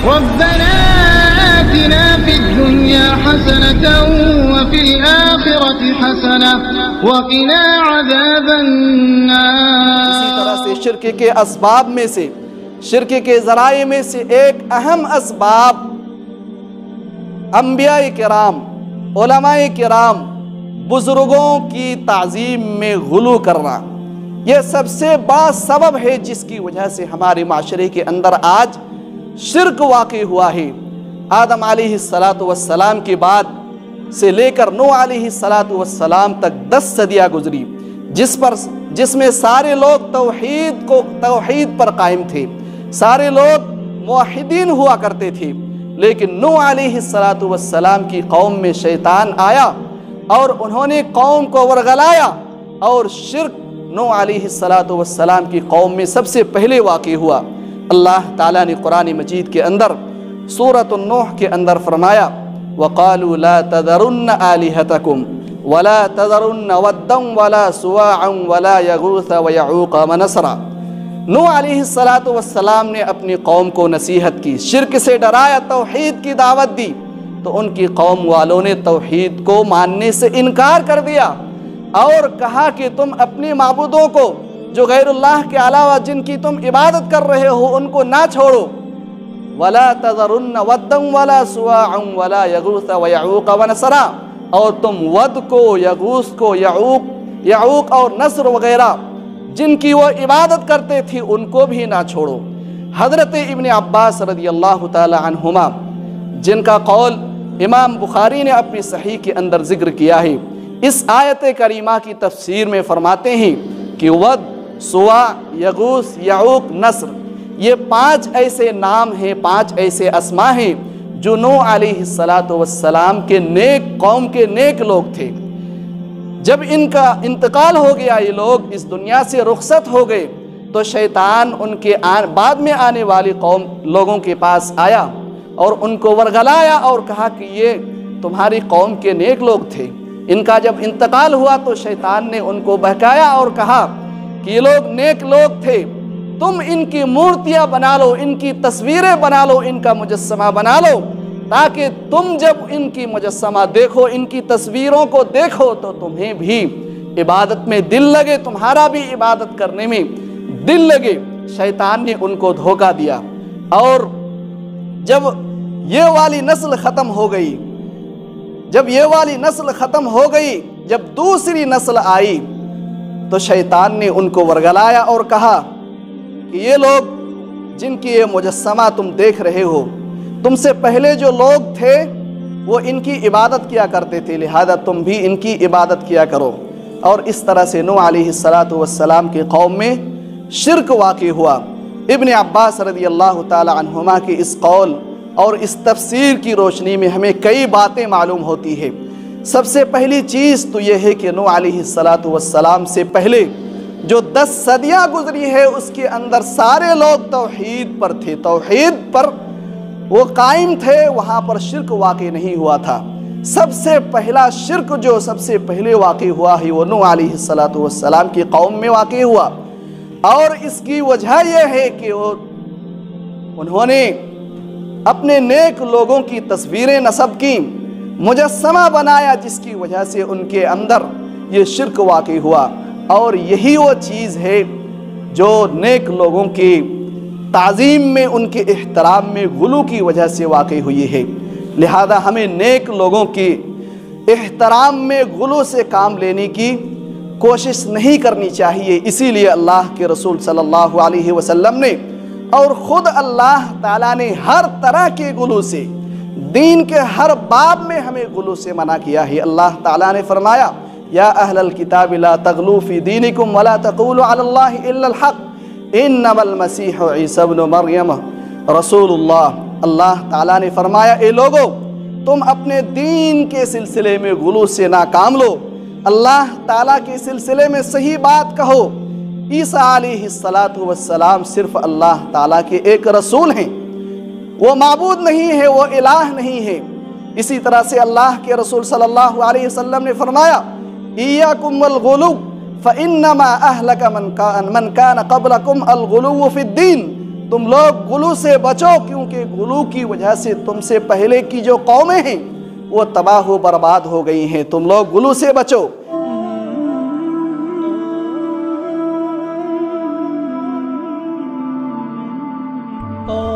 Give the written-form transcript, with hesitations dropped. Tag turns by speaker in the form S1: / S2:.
S1: ربنا آتنا في الدنيا حسنة وفي الآخرة حسنة وقنا عذاب النار۔
S2: اسی طرح سے شرک کے اسباب میں سے، شرک کے ذرائع میں سے ایک اہم اسباب انبیاء کرام، علماء کرام، بزرگوں کی تعظیم میں غلو کرنا، یہ سب سے بڑا سبب ہے جس کی وجہ سے ہمارے معاشرے کے اندر آج شرک واقع ہوا ہے۔ آدم علیہ السلام کے بعد سے لے کر نوح علیہ السلام تک 10 صدیاں گزری، جس میں سارے لوگ توحید پر قائم تھے، سارے لوگ موحدین ہوا کرتے تھے، لیکن نوح علیہ السلام کی قوم میں شیطان آیا اور انہوں نے قوم کو ورگلایا، اور شرک نوح علیہ السلام کی قوم میں سب سے پہلے واقع ہوا۔ اللہ تعالیٰ نے قرآن مجید کے اندر سورۃ النوح کے اندر فرمایا وَقَالُوا لَا تَذَرُنَّ آلِهَتَكُمْ وَلَا تَذَرُنَّ وَدًّا وَلَا سُوَاعًا وَلَا يَغُوثَ وَيَعُوقَ وَنَسْرًا۔ نوح علیہ السلام نے اپنی قوم کو نصیحت کی، شرک سے ڈرایا، توحید کی دعوت دی، تو ان کی قوم والوں نے توحید کو ماننے سے انکار کر دیا اور کہا کہ تم اپنے معبودوں کو جو غیر اللہ کے علاوہ جن کی تم عبادت کر رہے ہو ان کو نہ چھوڑو۔ وَلَا تَذَرُنَّ وَدًّا وَلَا سُوَاعًا وَلَا يَغُوثَ وَيَعُوقَ وَنَسْرًا، اور تم ود کو، یغوث کو، یعوق اور نصر وغیرہ جن کی وہ عبادت کرتے تھے ان کو بھی نہ چھوڑو۔ حضرت ابن عباس رضی اللہ تعالی عنہما، جن کا قول امام بخاری نے اپنی صحیح کے اندر ذکر کیا ہے، اس آیت کریمہ کی تفسیر میں فرماتے ہیں کہ ود، سوا، یغوث، یعوق، نصر، یہ 5 ایسے نام ہیں، 5 ایسے اسماء ہیں جو نوح علیہ السلام کے نیک قوم کے نیک لوگ تھے۔ جب ان کا انتقال ہو گیا، یہ لوگ اس دنیا سے رخصت ہو گئے، تو شیطان ان کے بعد میں آنے والی لوگوں کے پاس آیا اور ان کو ورگلایا اور کہا کہ یہ تمہاری قوم کے نیک لوگ تھے۔ ان کا جب انتقال ہوا تو شیطان نے ان کو بہکایا اور کہا کہ یہ لوگ نیک لوگ تھے، تم ان کی مورتیاں بنا لو، ان کی تصویریں بنا لو، ان کا مجسمہ بنا لو، تاکہ تم جب ان کی مجسمہ دیکھو، ان کی تصویروں کو دیکھو تو تمہیں بھی عبادت میں دل لگے، تمہارا بھی عبادت کرنے میں دل لگے۔ شیطان نے ان کو دھوکہ دیا، اور جب یہ والی نسل ختم ہو گئی، جب دوسری نسل آئی تو شیطان نے ان کو ورگلایا اور کہا کہ یہ لوگ جن کی یہ مجسمہ تم دیکھ رہے ہو، تم سے پہلے جو لوگ تھے وہ ان کی عبادت کیا کرتے تھے، لہذا تم بھی ان کی عبادت کیا کرو۔ اور اس طرح سے نوح علیہ السلام کی قوم میں شرک واقع ہوا۔ ابن عباس رضی اللہ تعالی عنہما کی اس قول اور اس تفسیر کی روشنی میں ہمیں کئی باتیں معلوم ہوتی ہے۔ سب سے پہلی چیز تو یہ ہے کہ نوح علیہ السلام سے پہلے جو 10 صدیاں گزری ہے اس کے اندر سارے لوگ توحید پر تھے، توحید پر وہ قائم تھے، وہاں پر شرک واقع نہیں ہوا تھا۔ سب سے پہلا شرک جو سب سے پہلے واقع ہوا ہے وہ نوح علیہ السلام کی قوم میں واقع ہوا، اور اس کی وجہ یہ ہے کہ انہوں نے اپنے نیک لوگوں کی تصویریں نصب کی، مجسمہ بنایا، جس کی وجہ سے ان کے اندر یہ شرک واقع ہوا۔ اور یہی وہ چیز ہے جو نیک لوگوں کی تعظیم میں، ان کے احترام میں غلو کی وجہ سے واقع ہوئی ہے۔ لہذا ہمیں نیک لوگوں کی احترام میں غلو سے کام لینے کی کوشش نہیں کرنی چاہیے۔ اسی لیے اللہ کے رسول صلی اللہ علیہ وسلم نے اور خود اللہ تعالیٰ نے ہر طرح کے غلو سے، دین کے ہر باب میں ہمیں غلو سے منع کیا ہے۔ اللہ تعالیٰ نے فرمایا یا اہل الکتاب لا تغلوا فی دینکم ولا تقولوا علی اللہ الا الحق انما المسیح عیسی ابن مریم رسول اللہ۔ اللہ تعالیٰ نے فرمایا اے لوگو تم اپنے دین کے سلسلے میں غلو سے نہ کام لو، اللہ تعالیٰ کے سلسلے میں صحیح بات کہو۔ عیسیٰ علیہ السلام صرف اللہ تعالیٰ کے ایک رسول ہیں، وہ معبود نہیں ہے، وہ الہ نہیں ہے۔ اسی طرح سے اللہ کے رسول صلی اللہ علیہ وسلم نے فرمایا ایاکم والغلو فانما اہلک من کان قبلکم الغلو فی الدین، تم لوگ غلو سے بچو، کیونکہ غلو کی وجہ سے تم سے پہلے کی جو قومیں ہیں وہ تباہ و برباد ہو گئی ہیں، تم لوگ غلو سے بچو۔
S3: Oh